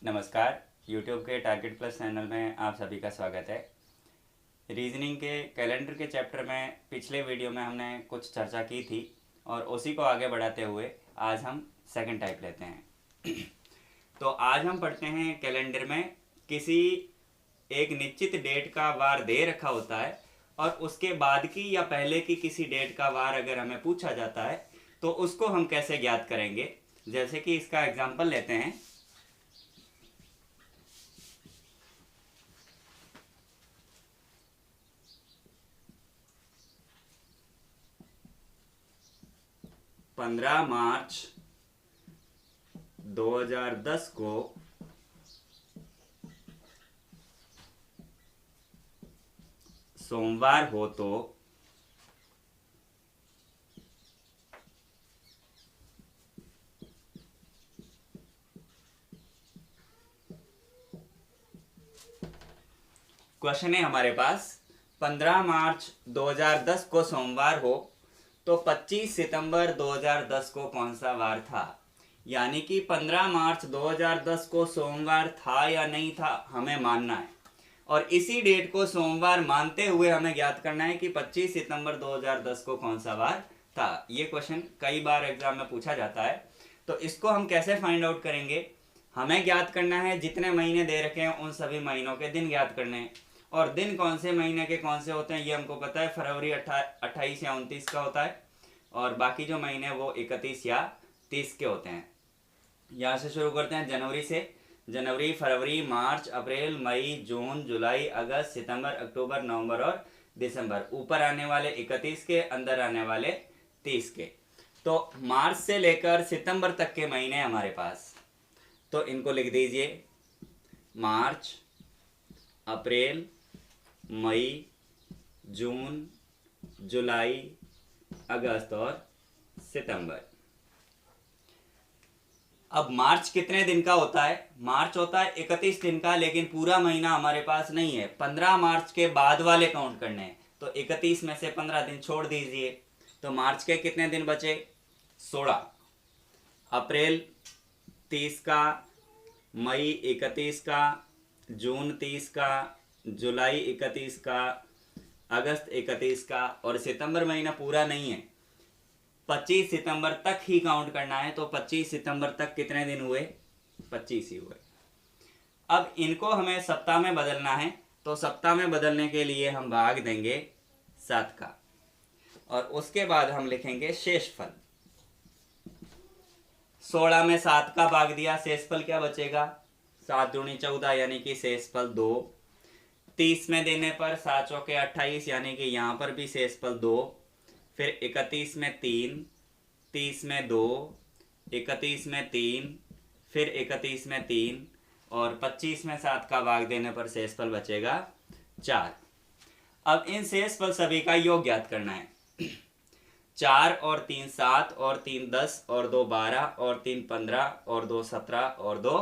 नमस्कार। YouTube के target plus channel में आप सभी का स्वागत है। रीजनिंग के कैलेंडर के चैप्टर में पिछले वीडियो में हमने कुछ चर्चा की थी और उसी को आगे बढ़ाते हुए आज हम सेकंड टाइप लेते हैं। तो आज हम पढ़ते हैं कैलेंडर में किसी एक निश्चित डेट का वार दे रखा होता है और उसके बाद की या पहले की किसी डेट का वार अगर हमें पूछा जाता है तो उसको हम कैसे ज्ञात करेंगे। जैसे कि इसका एग्जाम्पल लेते हैं। पंद्रह मार्च 2010 को सोमवार हो तो क्वेश्चन है हमारे पास 15 मार्च 2010 को सोमवार हो तो 25 सितंबर 2010 को कौन सा वार था। यानी कि 15 मार्च 2010 को सोमवार था या नहीं था हमें मानना है और इसी डेट को सोमवार मानते हुए हमें ज्ञात करना है कि 25 सितंबर 2010 को कौन सा वार था। ये क्वेश्चन कई बार एग्जाम में पूछा जाता है। तो इसको हम कैसे फाइंड आउट करेंगे। हमें ज्ञात करना है जितने महीने दे रखे हैं उन सभी महीनों के दिन ज्ञात करने हैं और दिन कौन से महीने के कौन से होते हैं ये हमको पता है। फरवरी 28 या 29 का होता है और बाकी जो महीने वो 31 या 30 के होते हैं। यहाँ से शुरू करते हैं जनवरी से। जनवरी, फरवरी, मार्च, अप्रैल, मई, जून, जुलाई, अगस्त, सितंबर, अक्टूबर, नवंबर और दिसंबर। ऊपर आने वाले 31 के, अंदर आने वाले 30 के। तो मार्च से लेकर सितंबर तक के महीने हमारे पास, तो इनको लिख दीजिए। मार्च, अप्रैल, मई, जून, जुलाई, अगस्त और सितंबर। अब मार्च कितने दिन का होता है। मार्च होता है 31 दिन का, लेकिन पूरा महीना हमारे पास नहीं है। 15 मार्च के बाद वाले काउंट करने हैं तो 31 में से 15 दिन छोड़ दीजिए। तो मार्च के कितने दिन बचे, 16। अप्रैल 30 का, मई 31 का, जून 30 का, जुलाई 31 का, अगस्त 31 का और सितंबर महीना पूरा नहीं है। 25 सितंबर तक ही काउंट करना है। तो 25 सितंबर तक कितने दिन हुए, 25 ही हुए। अब इनको हमें सप्ताह में बदलना है तो सप्ताह में बदलने के लिए हम भाग देंगे 7 का और उसके बाद हम लिखेंगे शेषफल। 16 में 7 का भाग दिया, शेषफल क्या बचेगा, 7 दूनी 14 यानी कि शेषफल 2। 30 में देने पर 7 चौके 28 यानी कि यहाँ पर भी शेषफल 2। फिर 31 में 3, 30 में 2, 31 में 3, फिर 31 में 3 और 25 में 7 का भाग देने पर शेषफल बचेगा 4। अब इन शेषफल सभी का योग ज्ञात करना है। 4 और 3 7 और 3 10 और 2 12 और 3 15 और 2 17 और 2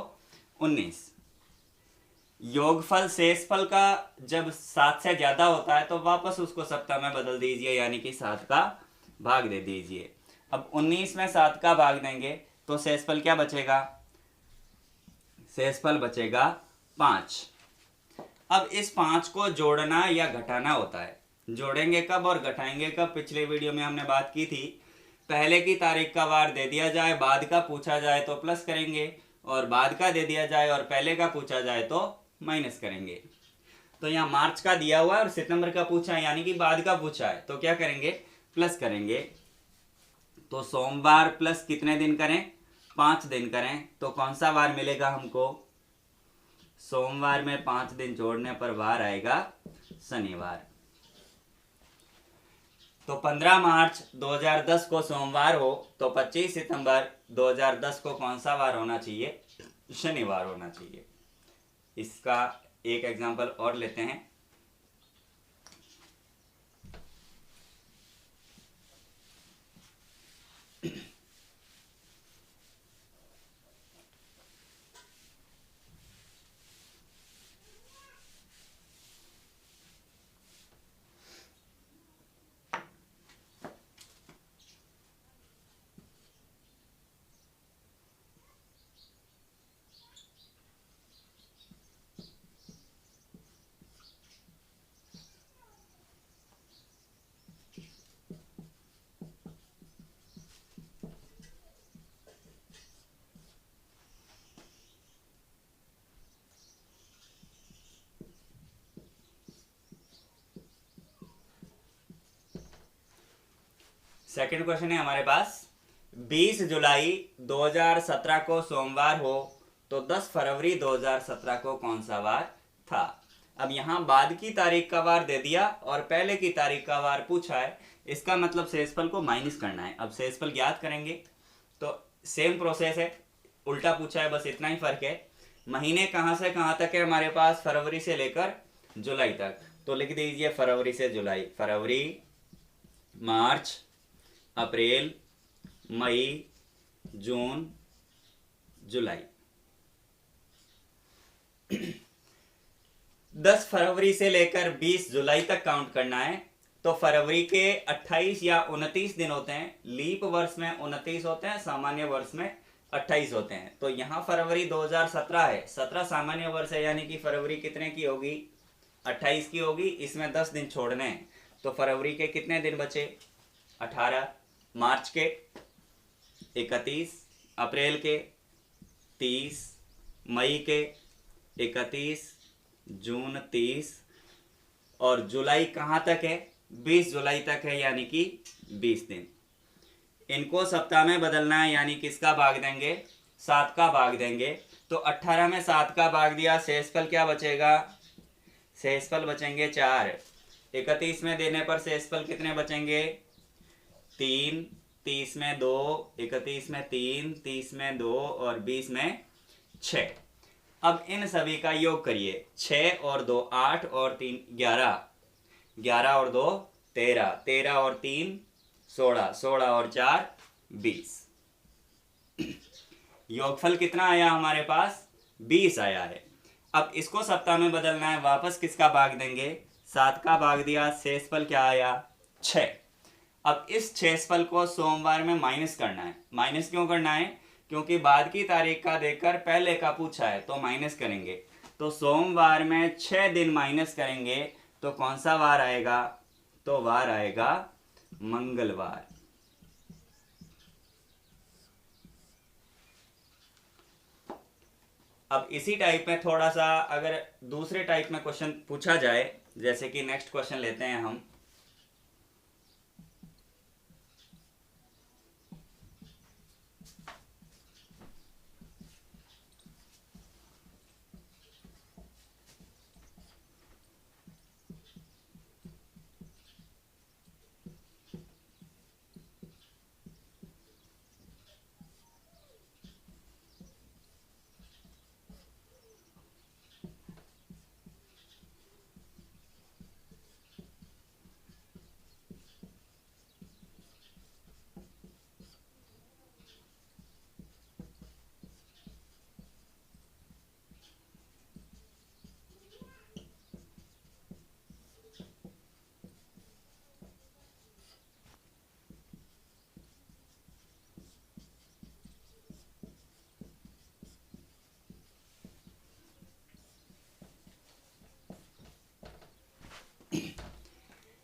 19। योगफल शेषफल का जब 7 से ज्यादा होता है तो वापस उसको सप्ताह में बदल दीजिए यानी कि 7 का भाग दे दीजिए। अब 19 में 7 का भाग देंगे तो शेषफल क्या बचेगा, शेषफल बचेगा 5। अब इस 5 को जोड़ना या घटाना होता है। जोड़ेंगे कब और घटाएंगे कब, पिछले वीडियो में हमने बात की थी। पहले की तारीख का वार दे दिया जाए, बाद का पूछा जाए तो प्लस करेंगे और बाद का दे दिया जाए और पहले का पूछा जाए तो माइनस करेंगे। तो यहाँ मार्च का दिया हुआ है और सितंबर का पूछा है यानी कि बाद का पूछा है तो क्या करेंगे, प्लस करेंगे। तो सोमवार प्लस कितने दिन करें, 5 दिन करें तो कौन सा वार मिलेगा हमको, सोमवार में 5 दिन जोड़ने पर वार आएगा शनिवार। तो 15 मार्च 2010 को सोमवार हो तो 25 सितंबर 2010 को कौन सा वार होना चाहिए, शनिवार होना चाहिए। इसका एक एग्जांपल और लेते हैं। सेकंड क्वेश्चन है हमारे पास, 20 जुलाई 2017 को सोमवार हो तो 10 फरवरी 2017 को कौन सा वार था। अब यहाँ बाद की तारीख का वार दे दिया और पहले की तारीख का वार पूछा है, इसका मतलब शेषफल को माइनस करना है। अब शेषफल ज्ञात करेंगे तो सेम प्रोसेस है, उल्टा पूछा है, बस इतना ही फर्क है। महीने कहाँ से कहाँ तक है हमारे पास, फरवरी से लेकर जुलाई तक, तो लिख दीजिए फरवरी से जुलाई, फरवरी, मार्च, अप्रैल, मई, जून, जुलाई। 10 फरवरी से लेकर 20 जुलाई तक काउंट करना है। तो फरवरी के 28 या 29 दिन होते हैं, लीप वर्ष में 29 होते हैं, सामान्य वर्ष में 28 होते हैं। तो यहाँ फरवरी 2017 है, 17 सामान्य वर्ष है, यानी कि फरवरी कितने की होगी, 28 की होगी। इसमें 10 दिन छोड़ने हैं, तो फरवरी के कितने दिन बचे, 18, मार्च के 31, अप्रैल के 30, मई के 31, जून 30 और जुलाई कहाँ तक है, 20 जुलाई तक है, यानी कि 20 दिन। इनको सप्ताह में बदलना है, यानी किसका भाग देंगे, 7 का भाग देंगे। तो 18 में 7 का भाग दिया, शेषफल क्या बचेगा, शेषफल बचेंगे 4। 31 में देने पर शेषफल कितने बचेंगे, 3, 30 में 2, 31 में 3, 30 में 2 और 20 में 6। अब इन सभी का योग करिए, 6 और 2 8 और 3 11, 11 और 2 13, 13 और 3 16, 16 और 4 20। योगफल कितना आया हमारे पास, 20 आया है। अब इसको सप्ताह में बदलना है, वापस किसका भाग देंगे, 7 का भाग दिया, शेषफल क्या आया, 6। अब इस शेषफल को सोमवार में माइनस करना है। माइनस क्यों करना है, क्योंकि बाद की तारीख का देकर पहले का पूछा है, तो माइनस करेंगे। तो सोमवार में 6 दिन माइनस करेंगे तो कौन सा वार आएगा, तो वार आएगा मंगलवार। अब इसी टाइप में थोड़ा सा अगर दूसरे टाइप में क्वेश्चन पूछा जाए, जैसे कि नेक्स्ट क्वेश्चन लेते हैं हम।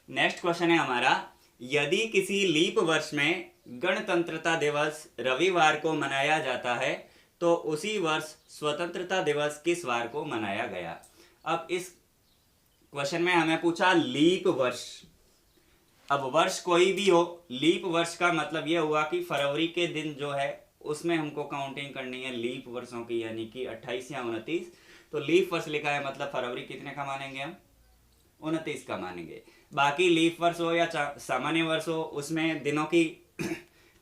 नेक्स्ट क्वेश्चन है हमारा, यदि किसी लीप वर्ष में गणतंत्रता दिवस रविवार को मनाया जाता है तो उसी वर्ष स्वतंत्रता दिवस किस वार को मनाया गया। अब इस क्वेश्चन में हमें पूछा लीप वर्ष। अब वर्ष कोई भी हो, लीप वर्ष का मतलब यह हुआ कि फरवरी के दिन जो है उसमें हमको काउंटिंग करनी है लीप वर्षों की, यानी कि 28 या 29। तो लीप वर्ष लिखा है, मतलब फरवरी कितने का मानेंगे हम, 29 का मानेंगे। बाकी लीप वर्ष हो या सामान्य वर्ष हो, उसमें दिनों की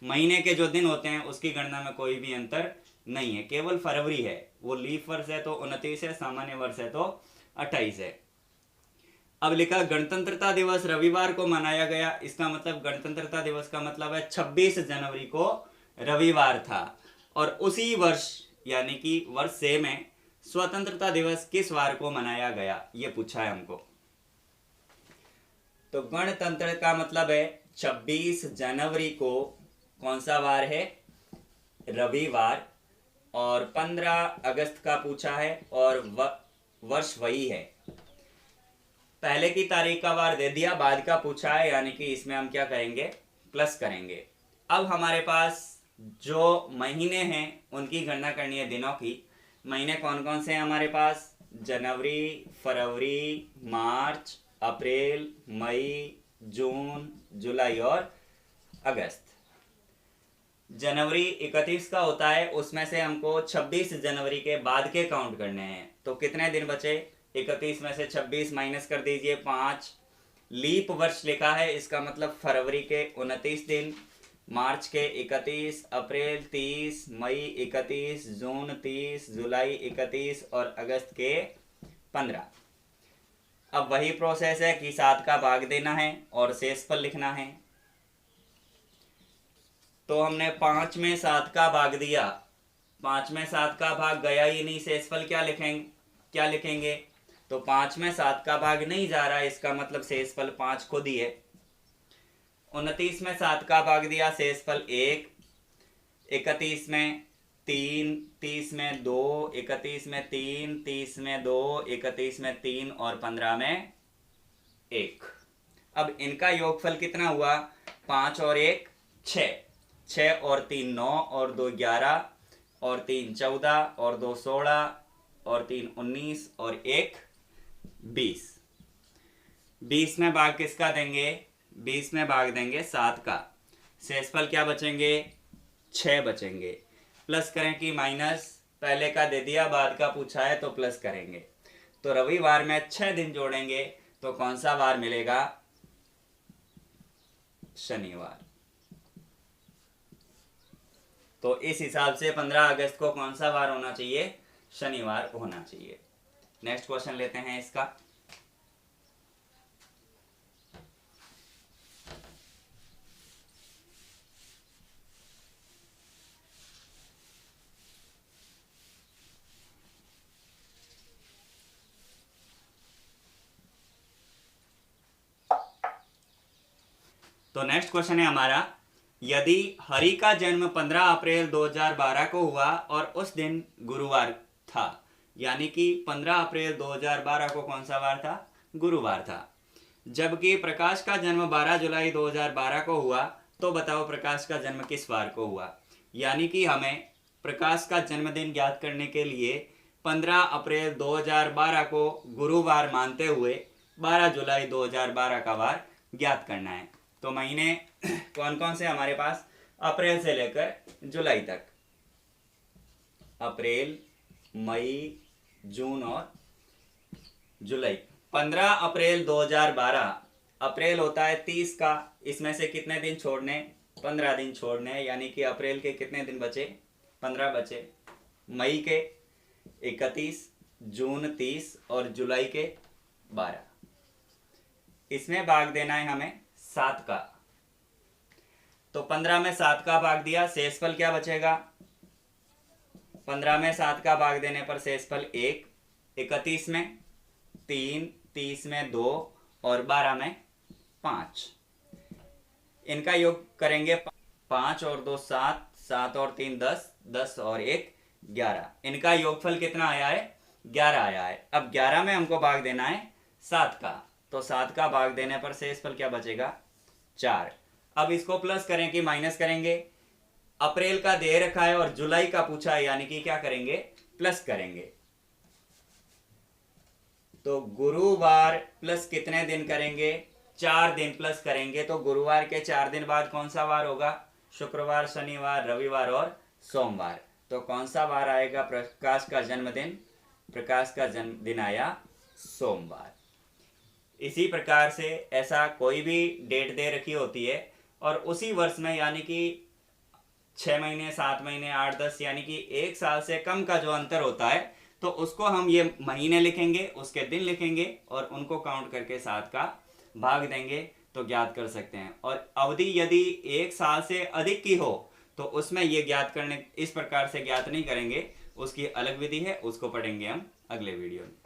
महीने के जो दिन होते हैं उसकी गणना में कोई भी अंतर नहीं है, केवल फरवरी है, वो लीप वर्ष है तो 29 है, सामान्य वर्ष है तो 28 है। अब लिखा गणतंत्रता दिवस रविवार को मनाया गया, इसका मतलब गणतंत्रता दिवस का मतलब है 26 जनवरी को रविवार था। और उसी वर्ष यानी कि वर्ष से में स्वतंत्रता दिवस किस वार को मनाया गया, ये पूछा है हमको। तो गणतंत्र का मतलब है 26 जनवरी को कौन सा वार है, रविवार। और 15 अगस्त का पूछा है और वर्ष वही है। पहले की तारीख का वार दे दिया, बाद का पूछा है, यानी कि इसमें हम क्या करेंगे, प्लस करेंगे। अब हमारे पास जो महीने हैं उनकी गणना करनी है, दिनों की। महीने कौन कौन से हैं हमारे पास, जनवरी, फरवरी, मार्च, अप्रैल, मई, जून, जुलाई और अगस्त। जनवरी 31 का होता है, उसमें से हमको 26 जनवरी के बाद के काउंट करने हैं। तो कितने दिन बचे? 31 में से 26 माइनस कर दीजिए 5। लीप वर्ष लिखा है, इसका मतलब फरवरी के 29 दिन, मार्च के 31, अप्रैल 30, मई 31, जून 30, जुलाई 31 और अगस्त के 15। अब वही प्रोसेस है कि 7 का भाग देना है और शेषफल लिखना है। तो हमने 5 में 7 का भाग दिया, 5 में 7 का भाग गया ही नहीं, शेषफल क्या लिखेंगे? तो 5 में 7 का भाग नहीं जा रहा है, इसका मतलब शेषफल 5 खुद ही है। 29 में 7 का भाग दिया, शेषफल 1। 31 में 3, 30 में 2, 31 में 3, 30 में 2, 31 में 3 और 15 में 1। अब इनका योगफल कितना हुआ? 5 और 1 6, 6 और 3 9 और 2 11 और 3 14 और 2 16 और 3 19 और 1 20। 20 में भाग किसका देंगे? 20 में भाग देंगे 7 का। शेषफल क्या बचेंगे? 6 बचेंगे। प्लस करें कि माइनस? पहले का दे दिया, बाद का पूछा है तो प्लस करेंगे। तो रविवार में 6 दिन जोड़ेंगे तो कौन सा वार मिलेगा? शनिवार। तो इस हिसाब से 15 अगस्त को कौन सा वार होना चाहिए? शनिवार होना चाहिए। नेक्स्ट क्वेश्चन लेते हैं इसका। तो नेक्स्ट क्वेश्चन है हमारा, यदि हरि का जन्म 15 अप्रैल 2012 को हुआ और उस दिन गुरुवार था, यानी कि 15 अप्रैल 2012 को कौन सा वार था? गुरुवार था। जबकि प्रकाश का जन्म 12 जुलाई 2012 को हुआ, तो बताओ प्रकाश का जन्म किस वार को हुआ? यानी कि हमें प्रकाश का जन्मदिन ज्ञात करने के लिए 15 अप्रैल 2012 को गुरुवार मानते हुए 12 जुलाई 2012 का वार ज्ञात करना है। तो महीने कौन कौन से हमारे पास? अप्रैल से लेकर जुलाई तक, अप्रैल, मई, जून और जुलाई। 15 अप्रैल 2012, अप्रैल होता है 30 का, इसमें से कितने दिन छोड़ने? 15 दिन छोड़ने, यानी कि अप्रैल के कितने दिन बचे? 15 बचे। मई के 31, जून 30 और जुलाई के 12। इसमें भाग देना है हमें 7 का। तो 15 में 7 का भाग दिया, शेषफल क्या बचेगा? 15 में 7 का भाग देने पर शेषफल 1, 31 में 3, 30 में 2 और 12 में 5। इनका योग करेंगे 5 और 2 7, 7 और 3 10, 10 और 1 11। इनका योगफल कितना आया है? 11 आया है। अब 11 में हमको भाग देना है 7 का, तो 7 का भाग देने पर शेषफल क्या बचेगा? 4। अब इसको प्लस करें कि माइनस करेंगे? अप्रैल का दे रखा है और जुलाई का पूछा है, यानी कि क्या करेंगे? प्लस करेंगे। तो गुरुवार प्लस कितने दिन करेंगे? 4 दिन प्लस करेंगे। तो गुरुवार के 4 दिन बाद कौन सा वार होगा? शुक्रवार, शनिवार, रविवार और सोमवार। तो कौन सा वार आएगा प्रकाश का जन्मदिन? प्रकाश का जन्मदिन आया सोमवार। इसी प्रकार से ऐसा कोई भी डेट दे रखी होती है और उसी वर्ष में, यानी कि 6 महीने, 7 महीने, 8, 10, यानी कि 1 साल से कम का जो अंतर होता है, तो उसको हम ये महीने लिखेंगे, उसके दिन लिखेंगे और उनको काउंट करके 7 का भाग देंगे तो ज्ञात कर सकते हैं। और अवधि यदि 1 साल से अधिक की हो तो उसमें ये ज्ञात करने इस प्रकार से ज्ञात नहीं करेंगे, उसकी अलग विधि है, उसको पढ़ेंगे हम अगले वीडियो में।